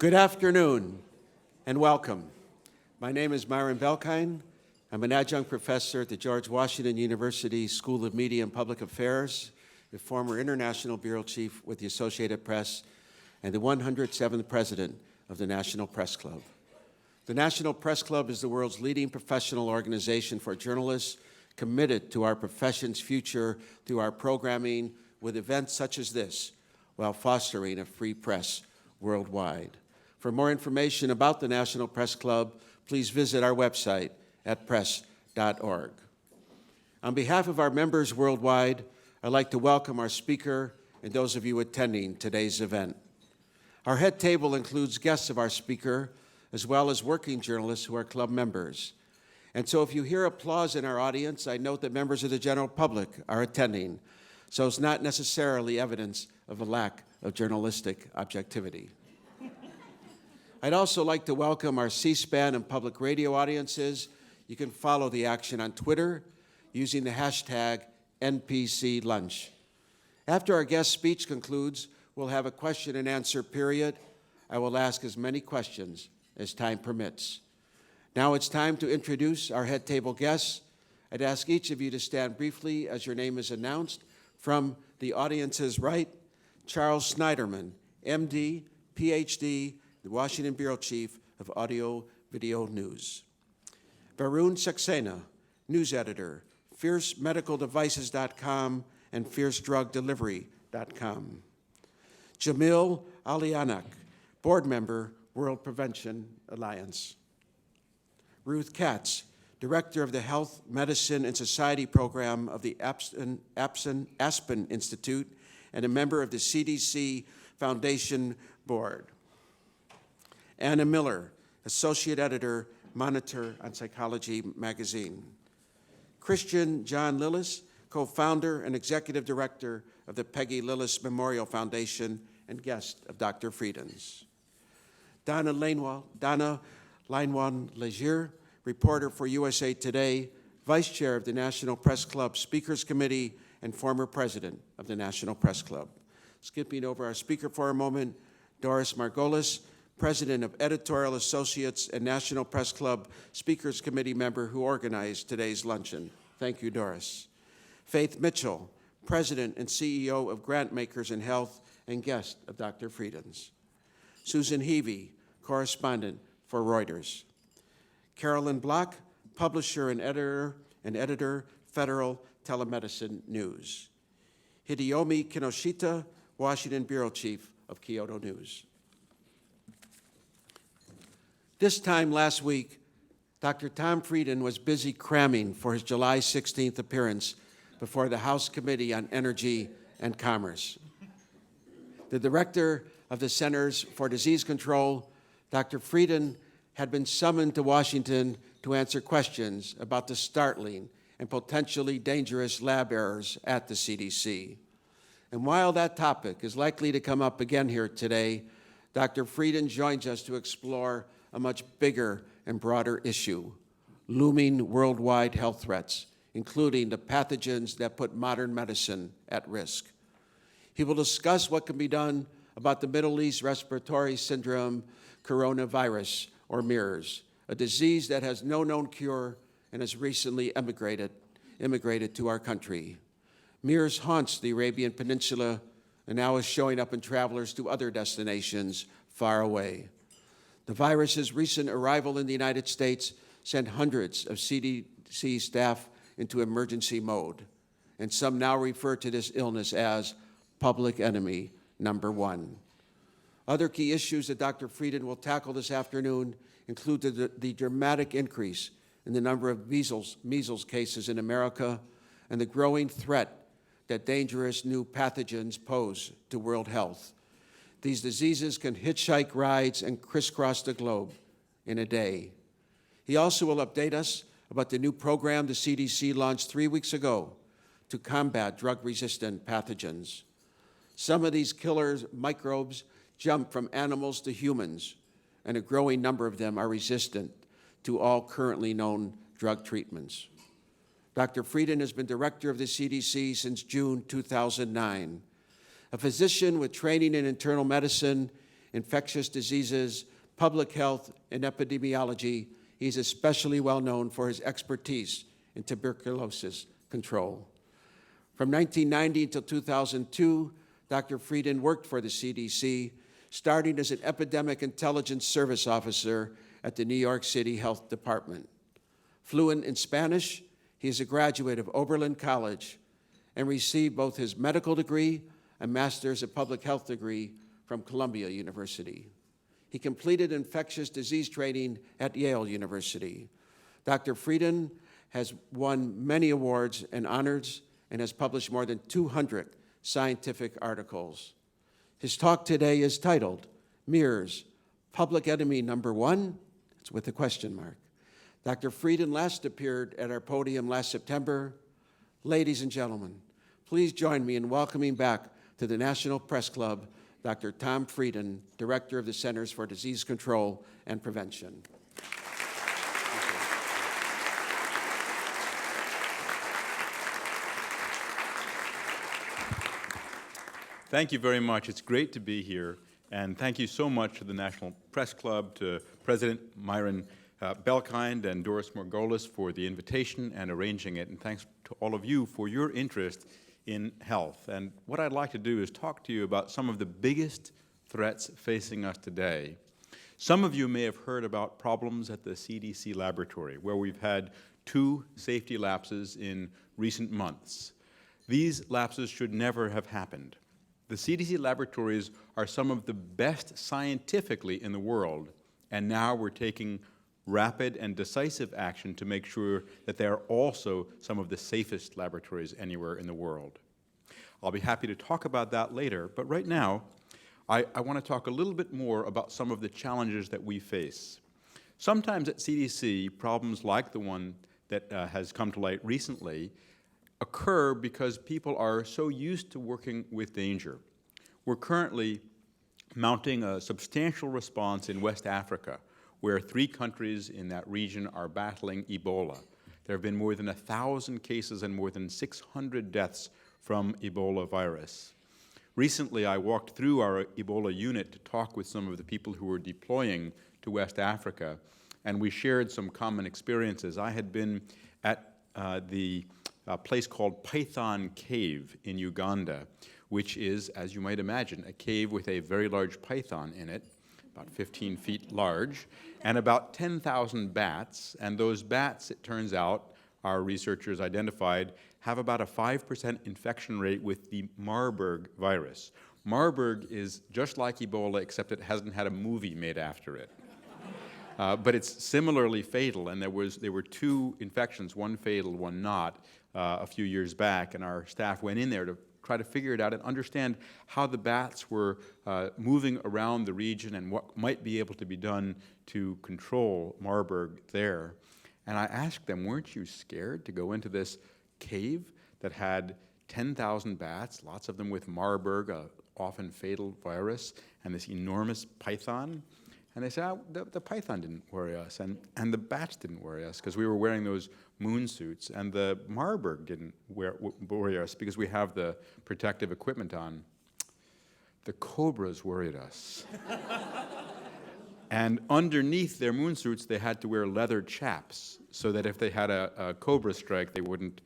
Good afternoon and welcome. My name is Myron Belkine. I'm an adjunct professor at the George Washington University School of Media and Public Affairs, a former international bureau chief with the Associated Press, and the 107th president of the National Press Club. The National Press Club is the world's leading professional organization for journalists committed to our profession's future through our programming with events such as this, while fostering a free press worldwide. For more information about the National Press Club, please visit our website at press.org. On behalf of our members worldwide, I'd like to welcome our speaker and those of you attending today's event. Our head table includes guests of our speaker, as well as working journalists who are club members. And so if you hear applause in our audience, I note that members of the general public are attending, so it's not necessarily evidence of a lack of journalistic objectivity. I'd also like to welcome our C-SPAN and public radio audiences. You can follow the action on Twitter using the hashtag NPCLunch. After our guest speech concludes, we'll have a question and answer period. I will ask as many questions as time permits. Now it's time to introduce our head table guests. I'd ask each of you to stand briefly as your name is announced. From the audience's right, Charles Snyderman, MD, PhD, the Washington Bureau Chief of Audio Video News. Varun Saxena, News Editor, FierceMedicalDevices.com and FierceDrugDelivery.com. Jamil Alianak, Board Member, World Prevention Alliance. Ruth Katz, Director of the Health, Medicine, and Society Program of the Aspen Institute and a member of the CDC Foundation Board. Anna Miller, Associate Editor, Monitor on Psychology Magazine. Christian John Lillis, co-founder and executive director of the Peggy Lillis Memorial Foundation and guest of Dr. Frieden's. Donna Leinwan-Legier, reporter for USA Today, vice chair of the National Press Club Speakers Committee, and former president of the National Press Club. Skipping over our speaker for a moment, Doris Margolis, president of Editorial Associates and National Press Club Speakers Committee member who organized today's luncheon. Thank you, Doris. Faith Mitchell, president and CEO of Grant Makers in Health and guest of Dr. Frieden's. Susan Heavey, correspondent for Reuters. Carolyn Block, publisher and editor, Federal Telemedicine News. Hideyomi Kinoshita, Washington Bureau Chief of Kyoto News. This time last week, Dr. Tom Frieden was busy cramming for his July 16th appearance before the House Committee on Energy and Commerce. The director of the Centers for Disease Control, Dr. Frieden, had been summoned to Washington to answer questions about the startling and potentially dangerous lab errors at the CDC. And while that topic is likely to come up again here today, Dr. Frieden joins us to explore a much bigger and broader issue, looming worldwide health threats, including the pathogens that put modern medicine at risk. He will discuss what can be done about the Middle East Respiratory Syndrome coronavirus, or MERS, a disease that has no known cure and has recently immigrated to our country. MERS haunts the Arabian Peninsula and now is showing up in travelers to other destinations far away. The virus's recent arrival in the United States sent hundreds of CDC staff into emergency mode, and some now refer to this illness as public enemy number one. Other key issues that Dr. Frieden will tackle this afternoon include the dramatic increase in the number of measles cases in America and the growing threat that dangerous new pathogens pose to world health. These diseases can hitchhike rides and crisscross the globe in a day. He also will update us about the new program the CDC launched 3 weeks ago to combat drug-resistant pathogens. Some of these killer microbes jump from animals to humans, and a growing number of them are resistant to all currently known drug treatments. Dr. Frieden has been director of the CDC since June 2009. A physician with training in internal medicine infectious diseases, public health, and epidemiology. He's especially well known for his expertise in tuberculosis control. From 1990 until 2002, Dr. Frieden worked for the CDC, starting as an epidemic intelligence service officer at the New York City Health Department. Fluent in Spanish, he is a graduate of Oberlin College and received both his medical degree and Master's of Public Health degree from Columbia University. He completed infectious disease training at Yale University. Dr. Frieden has won many awards and honors and has published more than 200 scientific articles. His talk today is titled, Mirrors, Public Enemy Number One? It's with a question mark. Dr. Frieden last appeared at our podium last September. Ladies and gentlemen, please join me in welcoming back to the National Press Club, Dr. Tom Frieden, Director of the Centers for Disease Control and Prevention. Thank you very much. It's great to be here. And thank you so much to the National Press Club, to President Myron Belkind and Doris Margolis for the invitation and arranging it. And thanks to all of you for your interest in health. And what I'd like to do is talk to you about some of the biggest threats facing us today. Some of you may have heard about problems at the CDC laboratory, where we've had 2 safety lapses in recent months. These lapses should never have happened. The CDC laboratories are some of the best scientifically in the world, and now we're taking rapid and decisive action to make sure that they are also some of the safest laboratories anywhere in the world. I'll be happy to talk about that later, but right now, I want to talk a little bit more about some of the challenges that we face. Sometimes at CDC, problems like the one that has come to light recently occur because people are so used to working with danger. We're currently mounting a substantial response in West Africa, where 3 countries in that region are battling Ebola. There have been more than 1,000 cases and more than 600 deaths from Ebola virus. Recently, I walked through our Ebola unit to talk with some of the people who were deploying to West Africa, and we shared some common experiences. I had been at the place called Python Cave in Uganda, which is, as you might imagine, a cave with a very large python in it, about 15 feet large, and about 10,000 bats. And those bats, it turns out, our researchers identified, have about a 5% infection rate with the Marburg virus. Marburg is just like Ebola, except it hasn't had a movie made after it. But it's similarly fatal, and there were 2 infections, one fatal, one not, a few years back, and our staff went in there to try to figure it out and understand how the bats were moving around the region and what might be able to be done to control Marburg there. And I asked them, weren't you scared to go into this cave that had 10,000 bats, lots of them with Marburg, a often fatal virus, and this enormous python? And they said, the python didn't worry us, and the bats didn't worry us because we were wearing those moon suits, and the Marburg didn't worry us because we have the protective equipment on. The cobras worried us. And underneath their moon suits, they had to wear leather chaps so that if they had a cobra strike, they wouldn't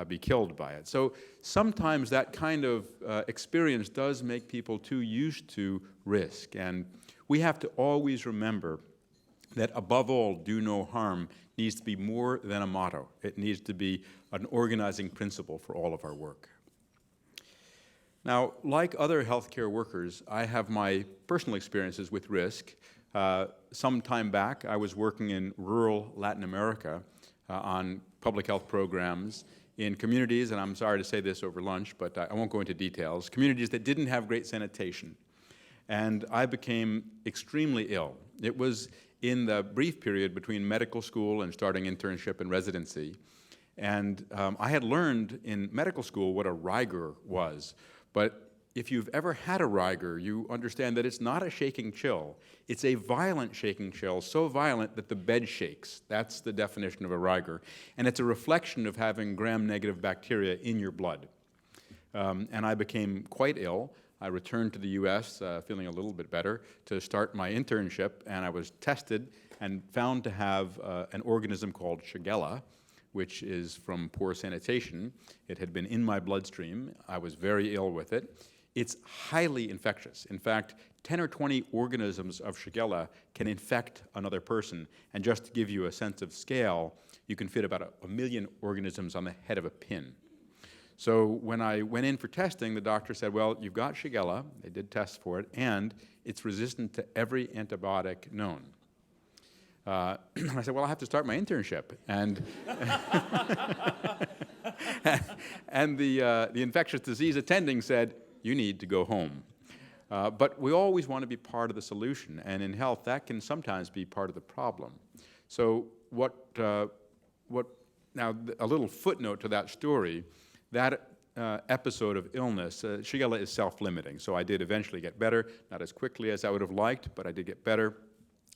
be killed by it. So sometimes that kind of experience does make people too used to risk. And we have to always remember that above all, do no harm needs to be more than a motto. It needs to be an organizing principle for all of our work. Now, like other healthcare workers, I have my personal experiences with risk. Some time back, I was working in rural Latin America on public health programs in communities, and I'm sorry to say this over lunch, but I won't go into details, communities that didn't have great sanitation. And I became extremely ill. It was in the brief period between medical school and starting internship and residency. And I had learned in medical school what a rigor was. But if you've ever had a rigor, you understand that it's not a shaking chill. It's a violent shaking chill, so violent that the bed shakes. That's the definition of a rigor. And it's a reflection of having gram-negative bacteria in your blood. And I became quite ill. I returned to the U.S. Feeling a little bit better to start my internship, and I was tested and found to have an organism called Shigella, which is from poor sanitation. It had been in my bloodstream. I was very ill with it. It's highly infectious. In fact, 10 or 20 organisms of Shigella can infect another person. And just to give you a sense of scale, you can fit about a million organisms on the head of a pin. So when I went in for testing, the doctor said, well, you've got Shigella. They did tests for it, and it's resistant to every antibiotic known. I said, well, I have to start my internship. And, and the infectious disease attending said, you need to go home. But we always want to be part of the solution, and in health, that can sometimes be part of the problem. So now, a little footnote to that story, that episode of illness, Shigella is self-limiting, so I did eventually get better, not as quickly as I would have liked, but I did get better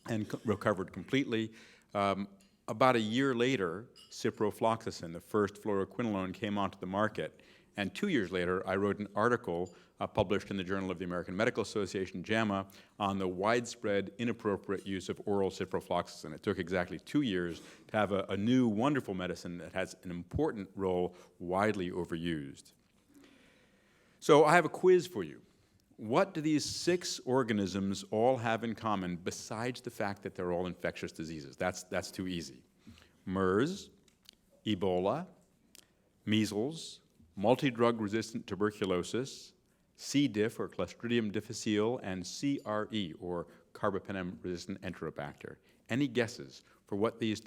and recovered completely. About a year later, ciprofloxacin, the first fluoroquinolone, came onto the market. And 2 years later, I wrote an article published in the Journal of the American Medical Association, JAMA, on the widespread inappropriate use of oral ciprofloxacin. It took exactly 2 years to have a new, wonderful medicine that has an important role, widely overused. So I have a quiz for you. What do these 6 organisms all have in common besides the fact that they're all infectious diseases? That's too easy. MERS, Ebola, measles, multi-drug-resistant tuberculosis, C. diff, or Clostridium difficile, and CRE, or carbapenem-resistant Enterobacter. Any guesses for what these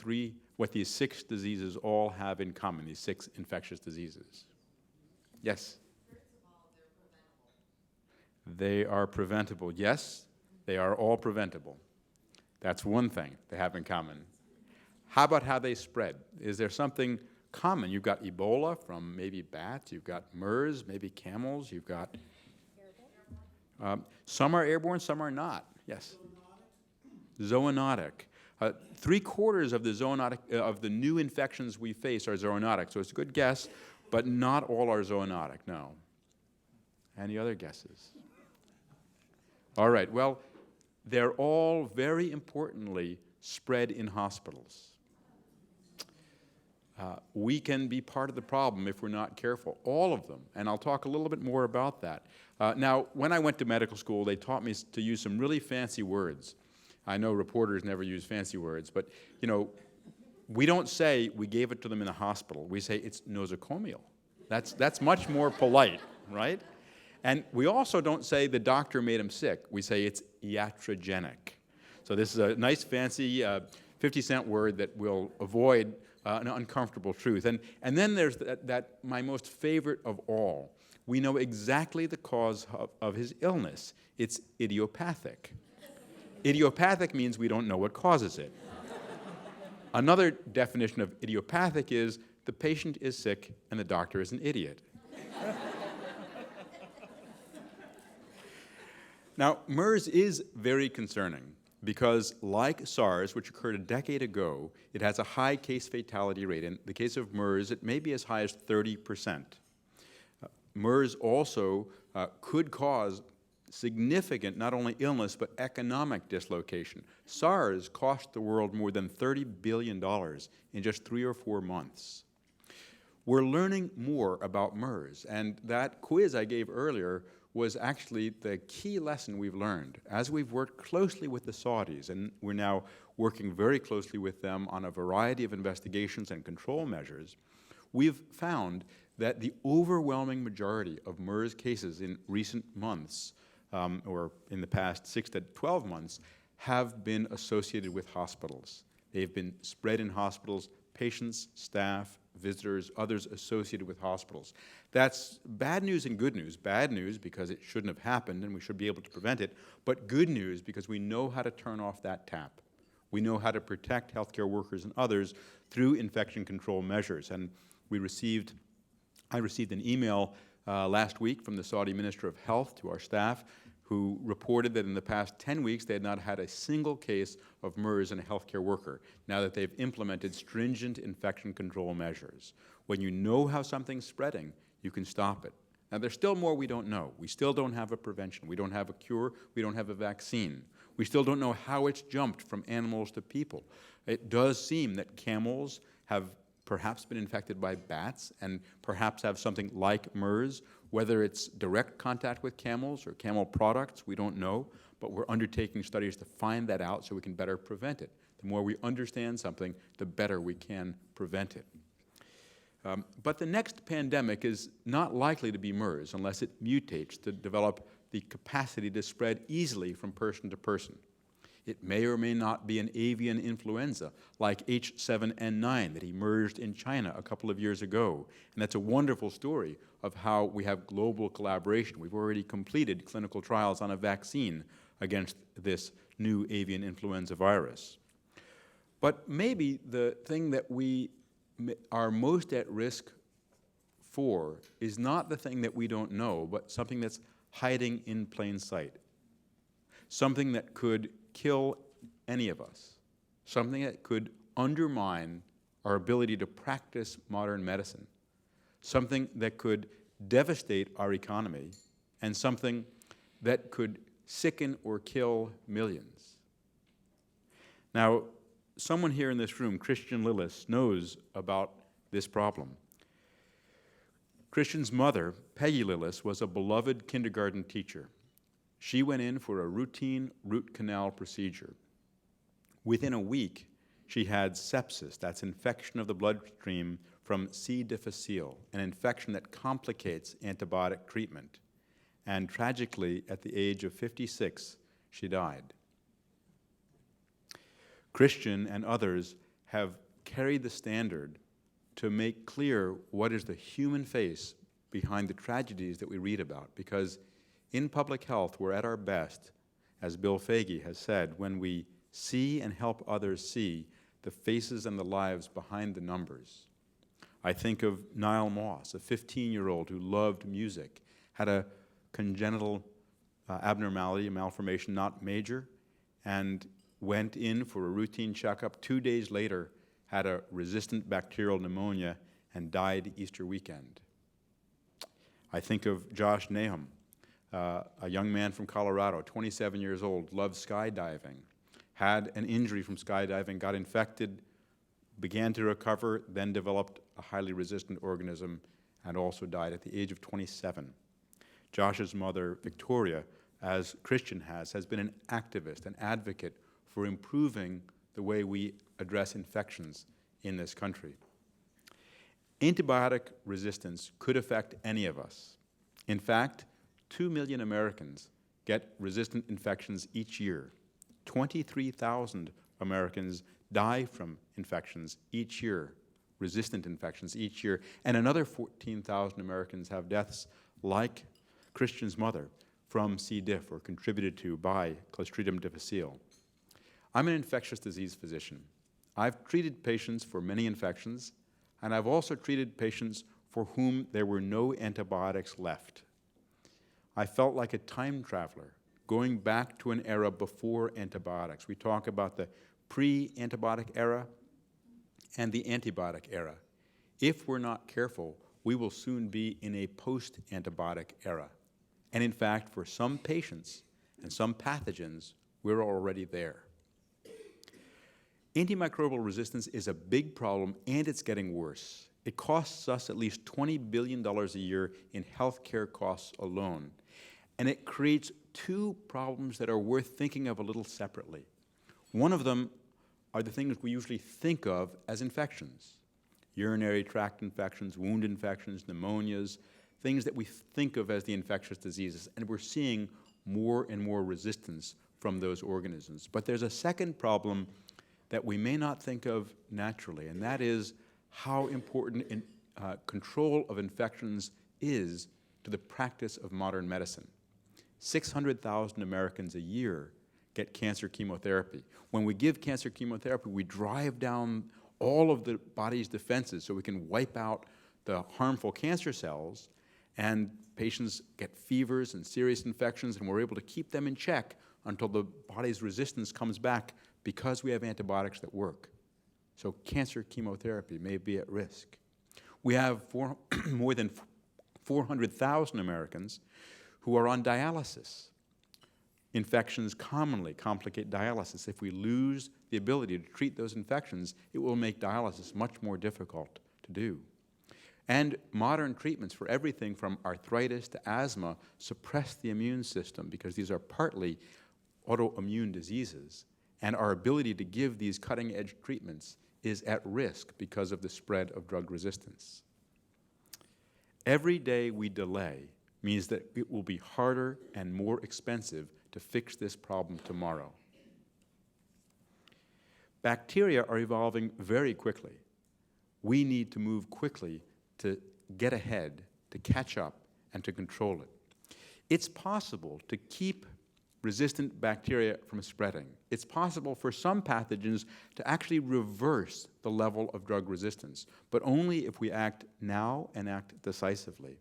6 diseases all have in common, these 6 infectious diseases? Yes? They are preventable. Yes, they are all preventable. That's one thing they have in common. How about how they spread? Is there something common? You've got Ebola from maybe bats, you've got MERS, maybe camels, you've got... some are airborne, some are not. Yes? Zoonotic. 3/4 of the zoonotic, of the new infections we face are zoonotic, so it's a good guess, but not all are zoonotic, no. Any other guesses? All right, well, they're all very importantly spread in hospitals. We can be part of the problem if we're not careful, all of them, and I'll talk a little bit more about that. Now, when I went to medical school, they taught me to use some really fancy words. I know reporters never use fancy words, but, you know, we don't say we gave it to them in the hospital. We say it's nosocomial. That's much more polite, right? And we also don't say the doctor made him sick. We say it's iatrogenic. So this is a nice, fancy 50-cent word that will avoid an uncomfortable truth. And then there's that my most favorite of all. We know exactly the cause of his illness. It's idiopathic. Idiopathic means we don't know what causes it. Another definition of idiopathic is the patient is sick and the doctor is an idiot. Now, MERS is very concerning because, like SARS, which occurred a decade ago, it has a high case fatality rate. In the case of MERS, it may be as high as 30%. MERS also could cause significant, not only illness, but economic dislocation. SARS cost the world more than $30 billion in just 3 or 4 months. We're learning more about MERS, and that quiz I gave earlier was actually the key lesson we've learned. As we've worked closely with the Saudis, and we're now working very closely with them on a variety of investigations and control measures, we've found that the overwhelming majority of MERS cases in recent months, or in the past 6 to 12 months, have been associated with hospitals. They've been spread in hospitals, patients, staff, visitors, others associated with hospitals. That's bad news and good news. Bad news because it shouldn't have happened and we should be able to prevent it, but good news because we know how to turn off that tap. We know how to protect healthcare workers and others through infection control measures. And I received an email last week from the Saudi Minister of Health to our staff who reported that in the past 10 weeks they had not had a single case of MERS in a healthcare worker, now that they've implemented stringent infection control measures. When you know how something's spreading, you can stop it. Now, there's still more we don't know. We still don't have a prevention. We don't have a cure. We don't have a vaccine. We still don't know how it's jumped from animals to people. It does seem that camels have perhaps been infected by bats and perhaps have something like MERS. Whether it's direct contact with camels or camel products, we don't know, but we're undertaking studies to find that out so we can better prevent it. The more we understand something, the better we can prevent it. But the next pandemic is not likely to be MERS unless it mutates to develop the capacity to spread easily from person to person. It may or may not be an avian influenza like H7N9 that emerged in China a couple of years ago. And that's a wonderful story of how we have global collaboration. We've already completed clinical trials on a vaccine against this new avian influenza virus. But maybe the thing that we are most at risk for is not the thing that we don't know, but something that's hiding in plain sight. Something that could kill any of us. Something that could undermine our ability to practice modern medicine. Something that could devastate our economy, and something that could sicken or kill millions. Now, someone here in this room, Christian Lillis, knows about this problem. Christian's mother, Peggy Lillis, was a beloved kindergarten teacher. She went in for a routine root canal procedure. Within a week, she had sepsis, that's infection of the bloodstream from C. difficile, an infection that complicates antibiotic treatment. And tragically, at the age of 56, she died. Christian and others have carried the standard to make clear what is the human face behind the tragedies that we read about, because in public health, we're at our best, as Bill Foege has said, when we see and help others see the faces and the lives behind the numbers. I think of Niall Moss, a 15-year-old who loved music, had a congenital abnormality, a malformation, not major, and went in for a routine checkup. 2 days later, had a resistant bacterial pneumonia and died Easter weekend. I think of Josh Nahum, a young man from Colorado, 27 years old, loved skydiving, had an injury from skydiving, got infected, began to recover, then developed a highly resistant organism, and also died at the age of 27. Josh's mother, Victoria, as Christian has been an activist, an advocate for improving the way we address infections in this country. Antibiotic resistance could affect any of us. In fact, 2 million Americans get resistant infections each year. 23,000 Americans die from infections each year, resistant infections each year, and another 14,000 Americans have deaths like Christian's mother from C. diff, or contributed to by Clostridium difficile. I'm an infectious disease physician. I've treated patients for many infections, and I've also treated patients for whom there were no antibiotics left. I felt like a time traveler, going back to an era before antibiotics. We talk about the pre-antibiotic era and the antibiotic era. If we're not careful, we will soon be in a post-antibiotic era. And in fact, for some patients and some pathogens, we're already there. Antimicrobial resistance is a big problem, and it's getting worse. It costs us at least $20 billion a year in healthcare costs alone. And it creates two problems that are worth thinking of a little separately. One of them are the things we usually think of as infections: urinary tract infections, wound infections, pneumonias, things that we think of as the infectious diseases. And we're seeing more and more resistance from those organisms. But there's a second problem that we may not think of naturally, and that is how important control of infections is to the practice of modern medicine. 600,000 Americans a year get cancer chemotherapy. When we give cancer chemotherapy, we drive down all of the body's defenses so we can wipe out the harmful cancer cells, and patients get fevers and serious infections, and we're able to keep them in check until the body's resistance comes back because we have antibiotics that work. So cancer chemotherapy may be at risk. We have more than 400,000 Americans who are on dialysis. Infections commonly complicate dialysis. If we lose the ability to treat those infections, it will make dialysis much more difficult to do. And modern treatments for everything from arthritis to asthma suppress the immune system because these are partly autoimmune diseases, and our ability to give these cutting-edge treatments is at risk because of the spread of drug resistance. Every day we delay means that it will be harder and more expensive to fix this problem tomorrow. Bacteria are evolving very quickly. We need to move quickly to get ahead, to catch up, and to control it. It's possible to keep resistant bacteria from spreading. It's possible for some pathogens to actually reverse the level of drug resistance, but only if we act now and act decisively.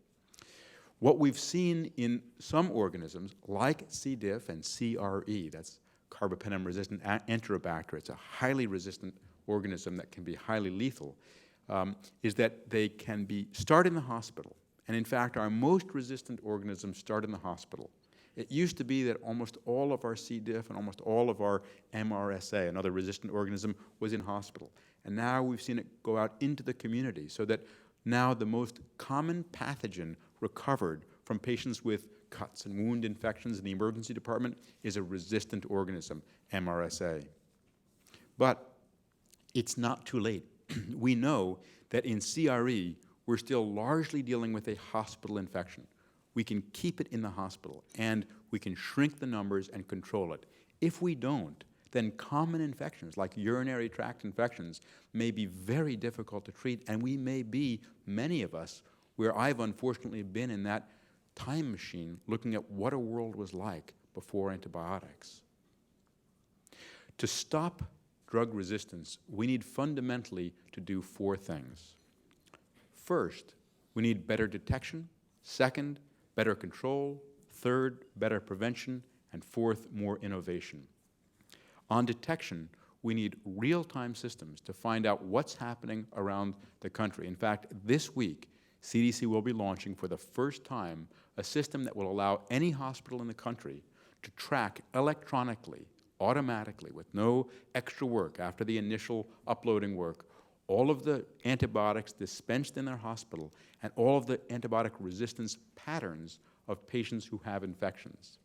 What we've seen in some organisms, like C. diff and CRE, that's carbapenem-resistant Enterobacter, it's a highly resistant organism that can be highly lethal, is that they can start in the hospital. And in fact, our most resistant organisms start in the hospital. It used to be that almost all of our C. diff and almost all of our MRSA, another resistant organism, was in hospital. And now we've seen it go out into the community so that now the most common pathogen recovered from patients with cuts and wound infections in the emergency department is a resistant organism, MRSA. But it's not too late. We know that in CRE, we're still largely dealing with a hospital infection. We can keep it in the hospital, and we can shrink the numbers and control it. If we don't, then common infections like urinary tract infections may be very difficult to treat, and we may be, many of us, where I've unfortunately been in that time machine looking at what a world was like before antibiotics. To stop drug resistance, we need fundamentally to do 4 things. First, we need better detection. Second, better control. Third, better prevention. And fourth, more innovation. On detection, we need real-time systems to find out what's happening around the country. In fact, this week, CDC will be launching for the first time a system that will allow any hospital in the country to track electronically, automatically, with no extra work after the initial uploading work, all of the antibiotics dispensed in their hospital and all of the antibiotic resistance patterns of patients who have infections.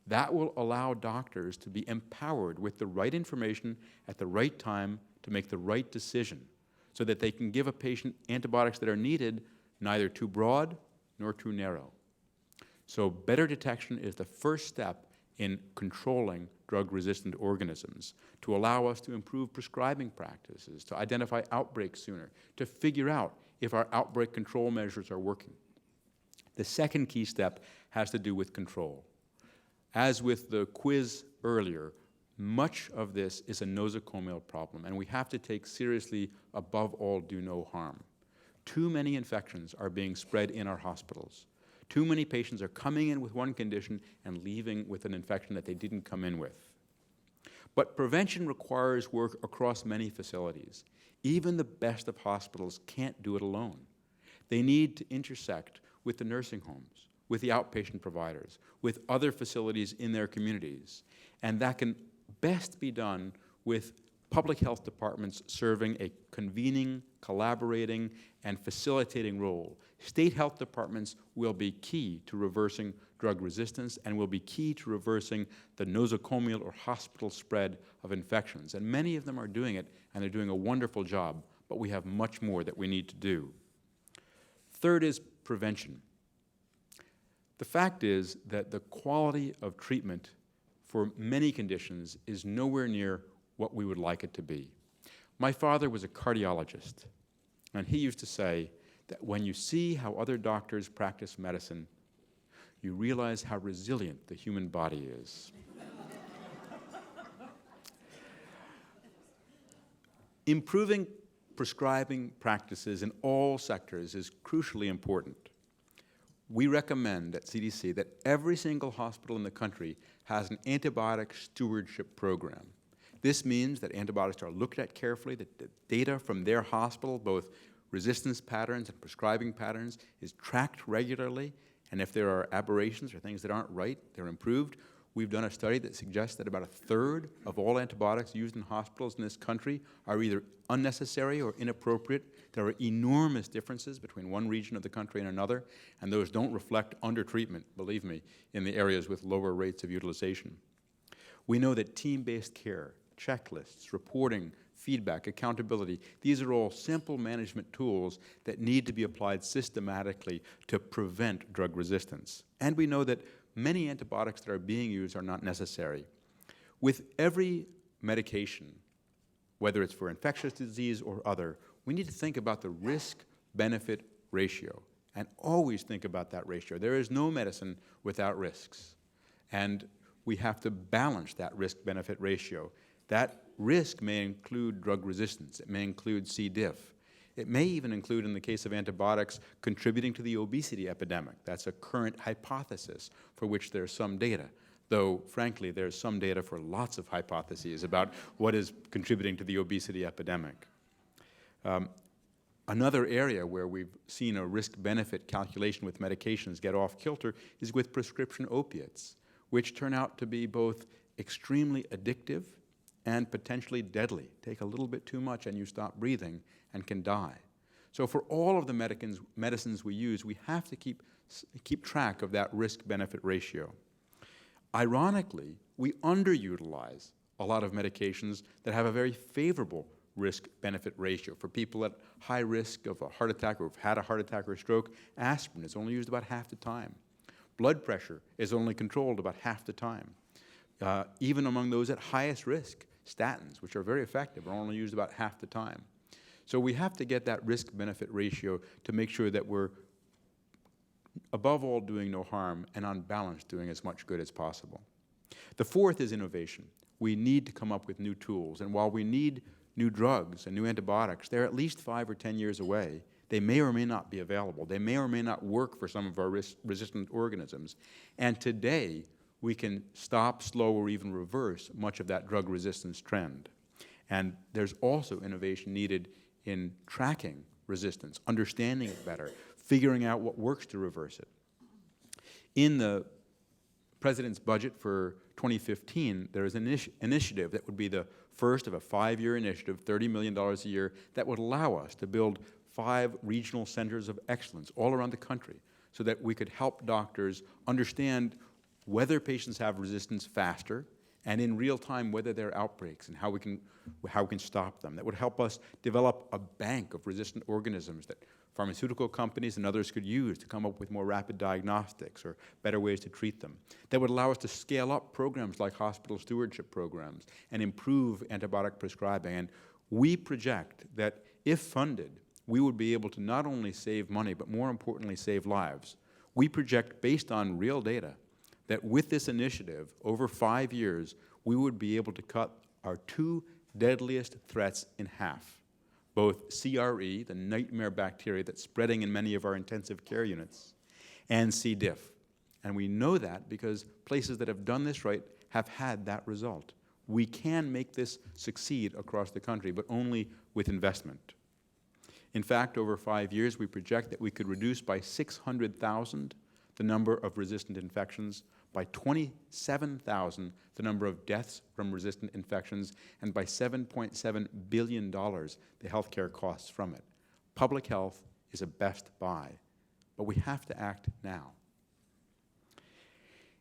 That will allow doctors to be empowered with the right information at the right time to make the right decision so that they can give a patient antibiotics that are needed, neither too broad nor too narrow. So better detection is the first step in controlling drug-resistant organisms, to allow us to improve prescribing practices, to identify outbreaks sooner, to figure out if our outbreak control measures are working. The second key step has to do with control. As with the quiz earlier, much of this is a nosocomial problem, and we have to take seriously, above all, do no harm. Too many infections are being spread in our hospitals. Too many patients are coming in with one condition and leaving with an infection that they didn't come in with. But prevention requires work across many facilities. Even the best of hospitals can't do it alone. They need to intersect with the nursing homes, with the outpatient providers, with other facilities in their communities. And that can best be done with public health departments serving a convening, collaborating, and facilitating role. State health departments will be key to reversing drug resistance and will be key to reversing the nosocomial or hospital spread of infections. And many of them are doing it, and they're doing a wonderful job, but we have much more that we need to do. Third is prevention. The fact is that the quality of treatment for many conditions is nowhere near what we would like it to be. My father was a cardiologist, and he used to say that when you see how other doctors practice medicine, you realize how resilient the human body is. Improving prescribing practices in all sectors is crucially important. We recommend at CDC that every single hospital in the country has an antibiotic stewardship program. This means that antibiotics are looked at carefully, that the data from their hospital, both resistance patterns and prescribing patterns is tracked regularly, and if there are aberrations or things that aren't right, they're improved. We've done a study that suggests that about a third of all antibiotics used in hospitals in this country are either unnecessary or inappropriate. There are enormous differences between one region of the country and another, and those don't reflect undertreatment, believe me, in the areas with lower rates of utilization. We know that team-based care, checklists, reporting, feedback, accountability, these are all simple management tools that need to be applied systematically to prevent drug resistance. And we know that many antibiotics that are being used are not necessary. With every medication, whether it's for infectious disease or other, we need to think about the risk-benefit ratio and always think about that ratio. There is no medicine without risks, and we have to balance that risk-benefit ratio. That risk may include drug resistance. It may include C. diff. It may even include, in the case of antibiotics, contributing to the obesity epidemic. That's a current hypothesis for which there's some data, though, frankly, there's some data for lots of hypotheses about what is contributing to the obesity epidemic. Another area where we've seen a risk-benefit calculation with medications get off kilter is with prescription opiates, which turn out to be both extremely addictive and potentially deadly. Take a little bit too much and you stop breathing and can die. So for all of the medicines we use, we have to keep track of that risk-benefit ratio. Ironically, we underutilize a lot of medications that have a very favorable risk-benefit ratio. For people at high risk of a heart attack or have had a heart attack or a stroke, aspirin is only used about half the time. Blood pressure is only controlled about half the time. Even among those at highest risk, statins, which are very effective, are only used about half the time. So we have to get that risk-benefit ratio to make sure that we're, above all, doing no harm, and on balance, doing as much good as possible. The fourth is innovation. We need to come up with new tools, and while we need new drugs and new antibiotics, they're at least 5 or 10 years away. They may or may not be available. They may or may not work for some of our resistant organisms. And today, we can stop, slow, or even reverse much of that drug resistance trend. And there's also innovation needed in tracking resistance, understanding it better, figuring out what works to reverse it. In the President's budget for 2015, there is an initiative that would be the first of a 5-year initiative, $30 million a year, that would allow us to build 5 regional centers of excellence all around the country so that we could help doctors understand whether patients have resistance faster and in real time whether there are outbreaks and how we can stop them. That would help us develop a bank of resistant organisms that pharmaceutical companies and others could use to come up with more rapid diagnostics or better ways to treat them. That would allow us to scale up programs like hospital stewardship programs and improve antibiotic prescribing. And we project that if funded, we would be able to not only save money, but more importantly, save lives. We project, based on real data, that with this initiative, over 5 years, we would be able to cut our 2 deadliest threats in half, both CRE, the nightmare bacteria that's spreading in many of our intensive care units, and C. diff. And we know that because places that have done this right have had that result. We can make this succeed across the country, but only with investment. In fact, over 5 years, we project that we could reduce by 600,000 the number of resistant infections, by 27,000 the number of deaths from resistant infections, and by $7.7 billion the healthcare costs from it. Public health is a best buy, but we have to act now.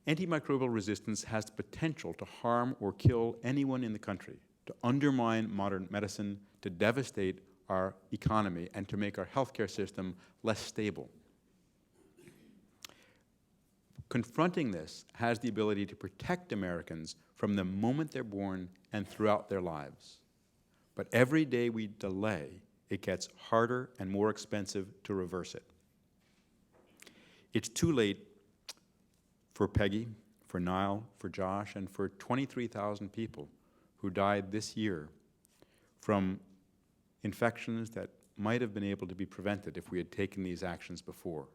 Antimicrobial resistance has the potential to harm or kill anyone in the country, to undermine modern medicine, to devastate our economy, and to make our healthcare system less stable. Confronting this has the ability to protect Americans from the moment they're born and throughout their lives. But every day we delay, it gets harder and more expensive to reverse it. It's too late for Peggy, for Niall, for Josh, and for 23,000 people who died this year from infections that might have been able to be prevented if we had taken these actions before.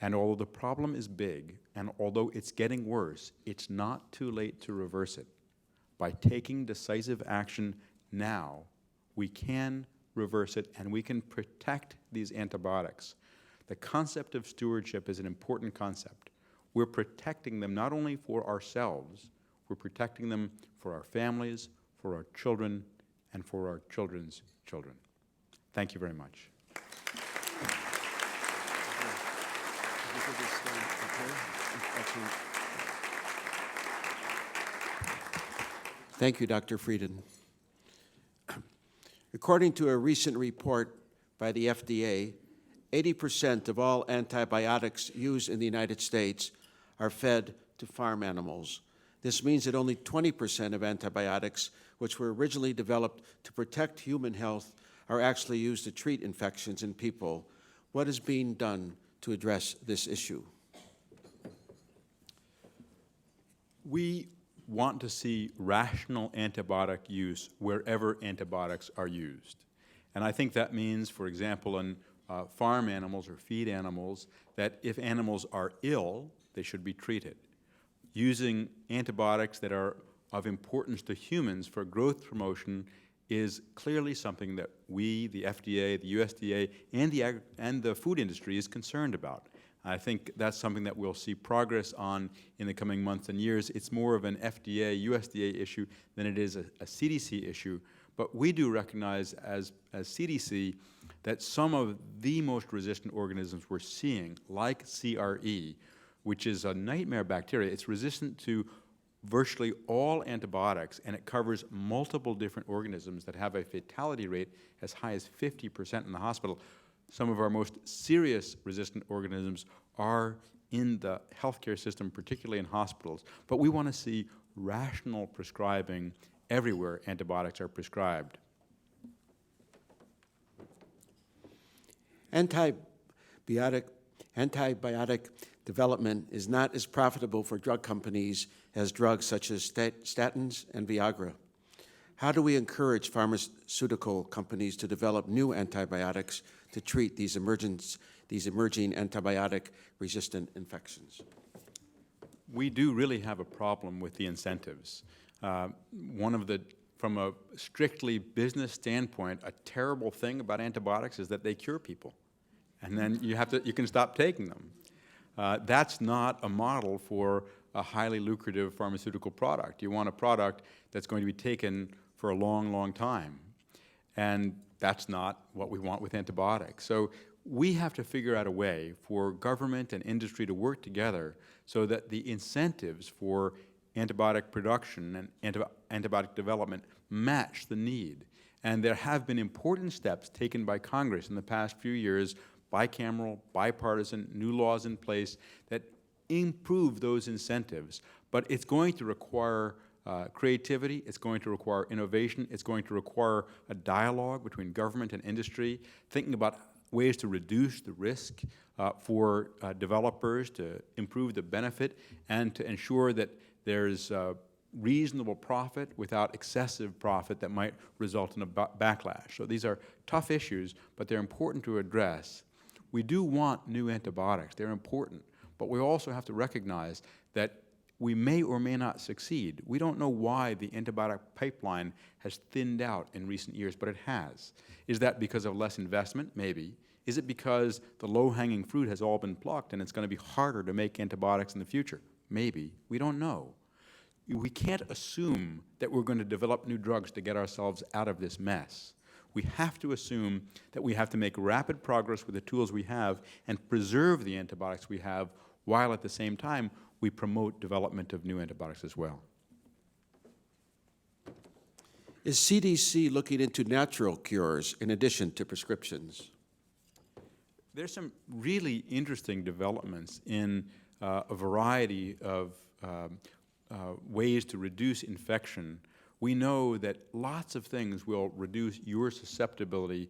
And although the problem is big, and although it's getting worse, it's not too late to reverse it. By taking decisive action now, we can reverse it, and we can protect these antibiotics. The concept of stewardship is an important concept. We're protecting them not only for ourselves, we're protecting them for our families, for our children, and for our children's children. Thank you very much. Thank you, Dr. Frieden. According to a recent report by the FDA, 80% of all antibiotics used in the United States are fed to farm animals. This means that only 20% of antibiotics, which were originally developed to protect human health, are actually used to treat infections in people. What is being done to address this issue? We want to see rational antibiotic use wherever antibiotics are used. And I think that means, for example, in farm animals or feed animals, that if animals are ill, they should be treated. Using antibiotics that are of importance to humans for growth promotion is clearly something that we, the FDA, the USDA, and the food industry is concerned about. I think that's something that we'll see progress on in the coming months and years. It's more of an FDA, USDA issue than it is a CDC issue. But we do recognize as CDC that some of the most resistant organisms we're seeing, like CRE, which is a nightmare bacteria, it's resistant to virtually all antibiotics, and it covers multiple different organisms that have a fatality rate as high as 50% in the hospital. Some of our most serious resistant organisms are in the healthcare system, particularly in hospitals. But we want to see rational prescribing everywhere antibiotics are prescribed. Antibiotic development is not as profitable for drug companies as drugs such as statins and Viagra. How do we encourage pharmaceutical companies to develop new antibiotics to treat these emerging antibiotic-resistant infections? We do really have a problem with the incentives. From a strictly business standpoint, a terrible thing about antibiotics is that they cure people, and then you can stop taking them. That's not a model for a highly lucrative pharmaceutical product. You want a product that's going to be taken for a long, long time, and that's not what we want with antibiotics. So we have to figure out a way for government and industry to work together so that the incentives for antibiotic production and antibiotic development match the need. And there have been important steps taken by Congress in the past few years, bicameral, bipartisan, new laws in place that improve those incentives. But it's going to require creativity, it's going to require innovation, it's going to require a dialogue between government and industry, thinking about ways to reduce the risk for developers, to improve the benefit, and to ensure that there's reasonable profit without excessive profit that might result in a backlash. So these are tough issues, but they're important to address. We do want new antibiotics. They're important. But we also have to recognize that we may or may not succeed. We don't know why the antibiotic pipeline has thinned out in recent years, but it has. Is that because of less investment? Maybe. Is it because the low-hanging fruit has all been plucked and it's going to be harder to make antibiotics in the future? Maybe. We don't know. We can't assume that we're going to develop new drugs to get ourselves out of this mess. We have to assume that we have to make rapid progress with the tools we have and preserve the antibiotics we have, while at the same time we promote development of new antibiotics as well. Is CDC looking into natural cures in addition to prescriptions? There's some really interesting developments in a variety of ways to reduce infection. We know that lots of things will reduce your susceptibility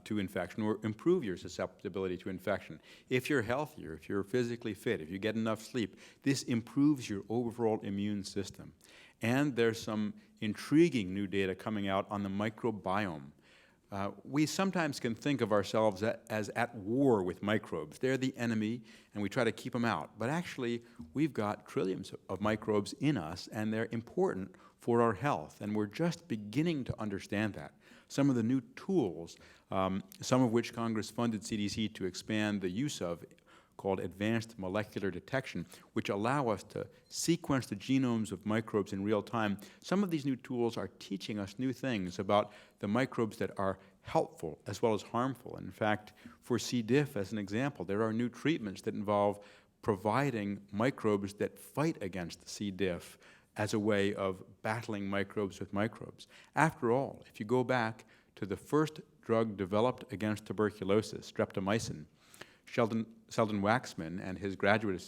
to infection or improve your susceptibility to infection. If you're healthier, if you're physically fit, if you get enough sleep, this improves your overall immune system. And there's some intriguing new data coming out on the microbiome. We sometimes can think of ourselves as at war with microbes. They're the enemy, and we try to keep them out. But actually, we've got trillions of microbes in us, and they're important for our health, and we're just beginning to understand that. some of the new tools, some of which Congress funded CDC to expand the use of, called advanced molecular detection, which allow us to sequence the genomes of microbes in real time. Some of these new tools are teaching us new things about the microbes that are helpful as well as harmful. In fact, for C. diff, as an example, there are new treatments that involve providing microbes that fight against C. diff as a way of battling microbes with microbes. After all, if you go back to the first drug developed against tuberculosis, streptomycin, Selden Waxman and his graduate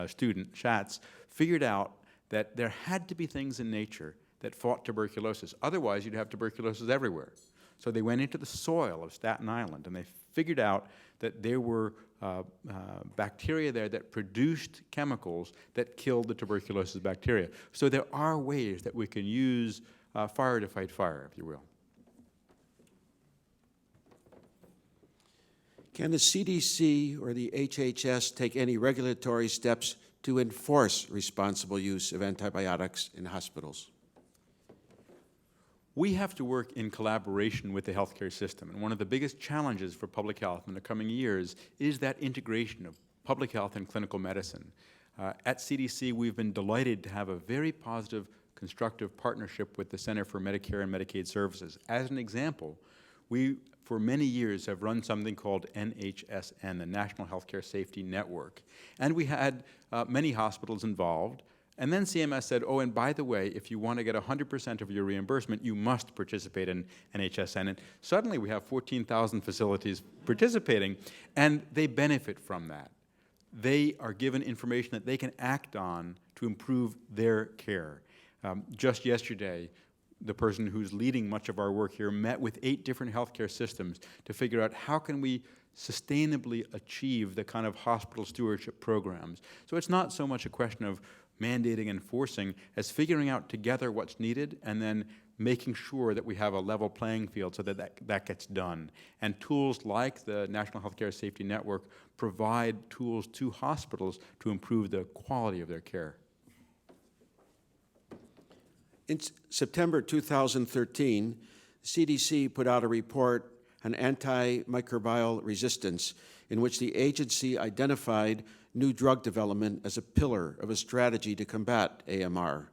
student, Schatz, figured out that there had to be things in nature that fought tuberculosis. Otherwise, you'd have tuberculosis everywhere. So they went into the soil of Staten Island, and they figured out that there were bacteria there that produced chemicals that killed the tuberculosis bacteria. So there are ways that we can use fire to fight fire, if you will. Can the CDC or the HHS take any regulatory steps to enforce responsible use of antibiotics in hospitals? We have to work in collaboration with the healthcare system, and one of the biggest challenges for public health in the coming years is that integration of public health and clinical medicine. At CDC, we've been delighted to have a very positive, constructive partnership with the Center for Medicare and Medicaid Services. As an example, we, for many years, have run something called NHSN, the National Healthcare Safety Network, and we had many hospitals involved. And then CMS said, oh, and by the way, if you want to get 100% of your reimbursement, you must participate in NHSN. And suddenly we have 14,000 facilities participating, and they benefit from that. They are given information that they can act on to improve their care. Just yesterday, the person who's leading much of our work here met with 8 different healthcare systems to figure out how can we sustainably achieve the kind of hospital stewardship programs. So it's not so much a question of mandating and enforcing as figuring out together what's needed and then making sure that we have a level playing field so that gets done. And tools like the National Healthcare Safety Network provide tools to hospitals to improve the quality of their care. In September 2013, the CDC put out a report on antimicrobial resistance in which the agency identified new drug development as a pillar of a strategy to combat AMR.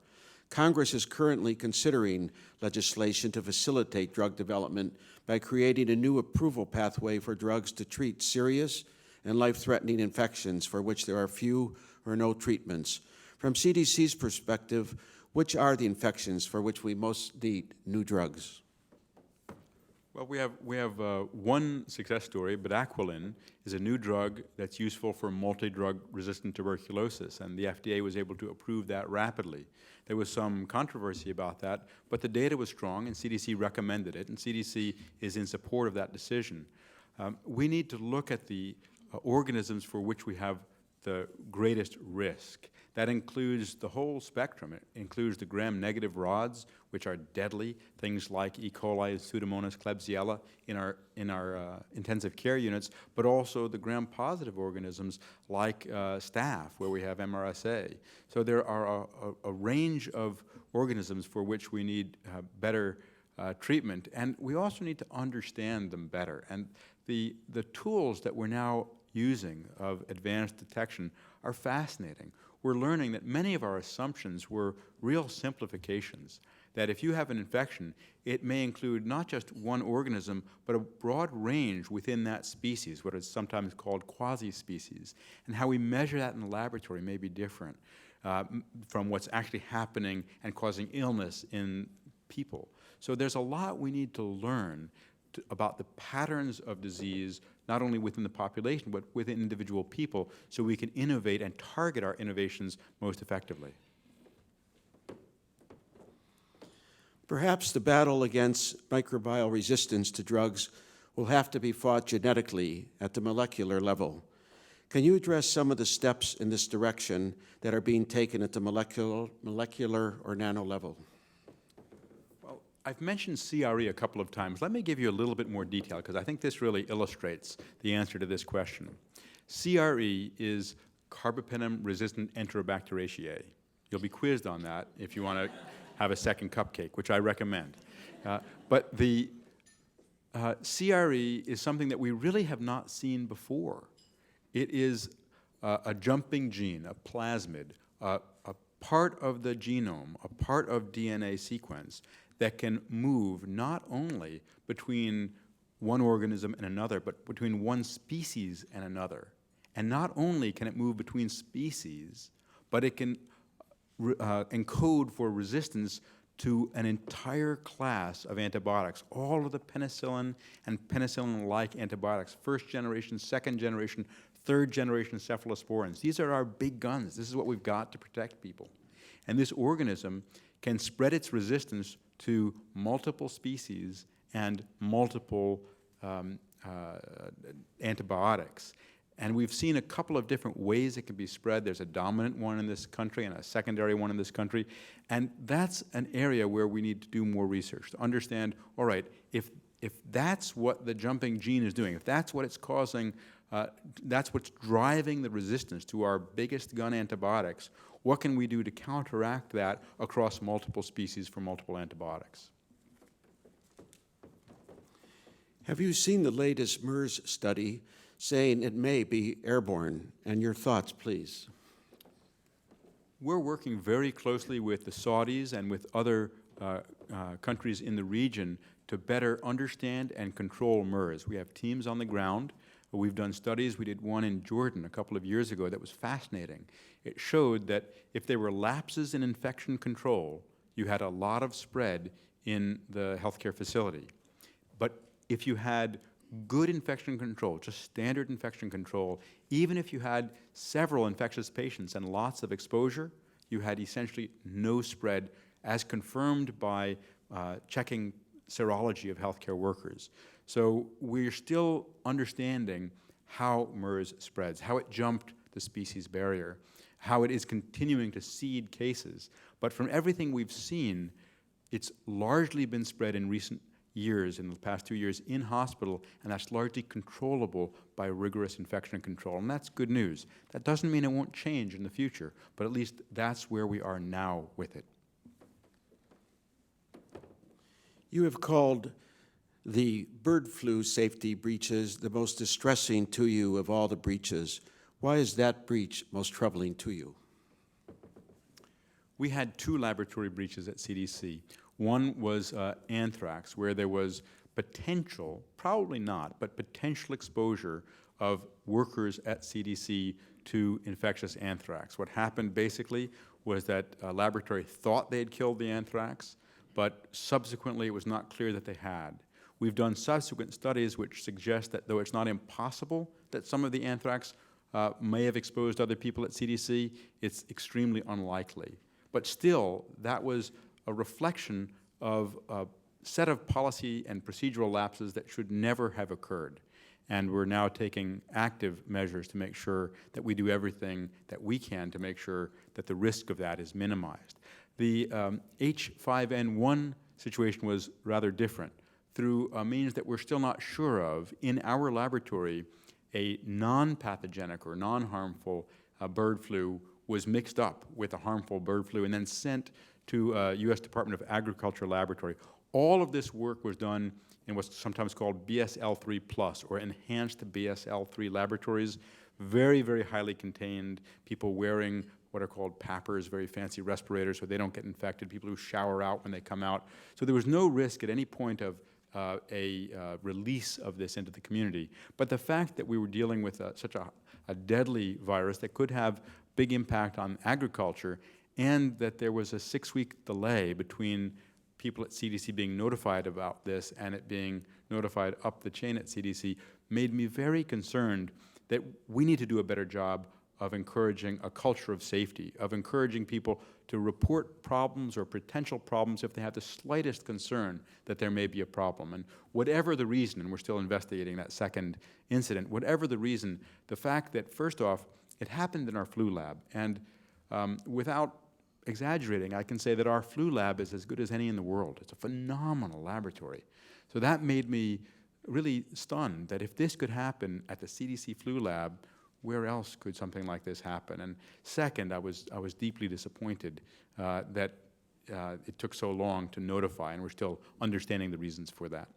Congress is currently considering legislation to facilitate drug development by creating a new approval pathway for drugs to treat serious and life-threatening infections for which there are few or no treatments. From CDC's perspective, which are the infections for which we most need new drugs? Well, we have one success story, bedaquiline is a new drug that's useful for multi-drug resistant tuberculosis, and the FDA was able to approve that rapidly. There was some controversy about that, but the data was strong, and CDC recommended it, and CDC is in support of that decision. We need to look at the organisms for which we have the greatest risk. That includes the whole spectrum. It includes the gram-negative rods, which are deadly, things like E. coli and Pseudomonas klebsiella in our intensive care units, but also the gram-positive organisms like staph, where we have MRSA. So there are a range of organisms for which we need better treatment, and we also need to understand them better. And the tools that we're now using of advanced detection are fascinating. We're learning that many of our assumptions were real simplifications, that if you have an infection, it may include not just one organism, but a broad range within that species, what is sometimes called quasi-species. And how we measure that in the laboratory may be different from what's actually happening and causing illness in people. So there's a lot we need to learn about the patterns of disease, not only within the population, but within individual people, so we can innovate and target our innovations most effectively. Perhaps the battle against microbial resistance to drugs will have to be fought genetically at the molecular level. Can you address some of the steps in this direction that are being taken at the molecular or nano level? I've mentioned CRE a couple of times. Let me give you a little bit more detail, because I think this really illustrates the answer to this question. CRE is carbapenem-resistant Enterobacteriaceae. You'll be quizzed on that if you want to have a second cupcake, which I recommend. But the CRE is something that we really have not seen before. It is a jumping gene, a plasmid, a part of the genome, a part of DNA sequence that can move not only between one organism and another, but between one species and another. And not only can it move between species, but it can encode for resistance to an entire class of antibiotics, all of the penicillin and penicillin-like antibiotics, first generation, second generation, third generation cephalosporins. These are our big guns. This is what we've got to protect people. And this organism can spread its resistance to multiple species and multiple antibiotics. And we've seen a couple of different ways it can be spread. There's a dominant one in this country and a secondary one in this country. And that's an area where we need to do more research to understand, all right, if that's what the jumping gene is doing, if that's what it's causing, that's what's driving the resistance to our biggest gun antibiotics, what can we do to counteract that across multiple species for multiple antibiotics? Have you seen the latest MERS study saying it may be airborne? And your thoughts, please. We're working very closely with the Saudis and with other countries in the region to better understand and control MERS. We have teams on the ground. We've done studies. We did one in Jordan a couple of years ago that was fascinating. It showed that if there were lapses in infection control, you had a lot of spread in the healthcare facility. But if you had good infection control, just standard infection control, even if you had several infectious patients and lots of exposure, you had essentially no spread, as confirmed by checking serology of healthcare workers. So we're still understanding how MERS spreads, how it jumped the species barrier, how it is continuing to seed cases. But from everything we've seen, it's largely been spread in recent years, in the past 2 years, in hospital, and that's largely controllable by rigorous infection control. And that's good news. That doesn't mean it won't change in the future, but at least that's where we are now with it. You have called the bird flu safety breaches the most distressing to you of all the breaches. Why is that breach most troubling to you? We had 2 laboratory breaches at CDC. One was anthrax, where there was potential, probably not, but potential exposure of workers at CDC to infectious anthrax. What happened basically was that a laboratory thought they had killed the anthrax, but subsequently it was not clear that they had. We've done subsequent studies which suggest that though it's not impossible that some of the anthrax may have exposed other people at CDC, it's extremely unlikely. But still, that was a reflection of a set of policy and procedural lapses that should never have occurred. And we're now taking active measures to make sure that we do everything that we can to make sure that the risk of that is minimized. The H5N1 situation was rather different. Through means that we're still not sure of, in our laboratory, a non-pathogenic or non-harmful bird flu was mixed up with a harmful bird flu and then sent to a U.S. Department of Agriculture laboratory. All of this work was done in what's sometimes called BSL-3+, or enhanced BSL-3 laboratories, very, very highly contained, people wearing what are called PAPRs, very fancy respirators so they don't get infected, people who shower out when they come out. So there was no risk at any point of release of this into the community. But the fact that we were dealing with such a deadly virus that could have big impact on agriculture, and that there was a 6-week delay between people at CDC being notified about this and it being notified up the chain at CDC, made me very concerned that we need to do a better job of encouraging a culture of safety, of encouraging people to report problems or potential problems if they have the slightest concern that there may be a problem. And whatever the reason, and we're still investigating that second incident, whatever the reason, the fact that, first off, it happened in our flu lab. And without exaggerating, I can say that our flu lab is as good as any in the world. It's a phenomenal laboratory. So that made me really stunned that if this could happen at the CDC flu lab, where else could something like this happen? And second, I was deeply disappointed that it took so long to notify, and we're still understanding the reasons for that.